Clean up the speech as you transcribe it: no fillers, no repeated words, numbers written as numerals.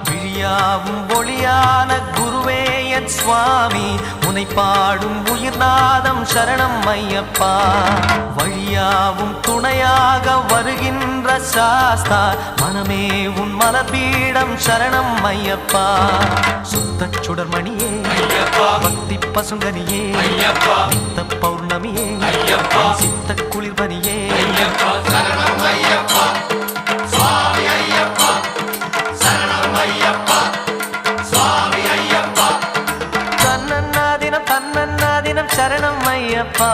விழியாவும் ஒளியான குருவே என் சுவாமி உனை பாடும் உயிர்நாதம் சரணம் ஐயப்பா வழியாவும் துணையாக வருகின்ற சாஸ்தா மனமே உன் மலபீடம் சரணம் ஐயப்பா சுத்த சுடர்மணியே பக்தி பசுங்கனியே நித்த பௌர்ணமியே சித்த குளிர்பனியே தன்னன்னாதினம் சரணம் ஐயப்பா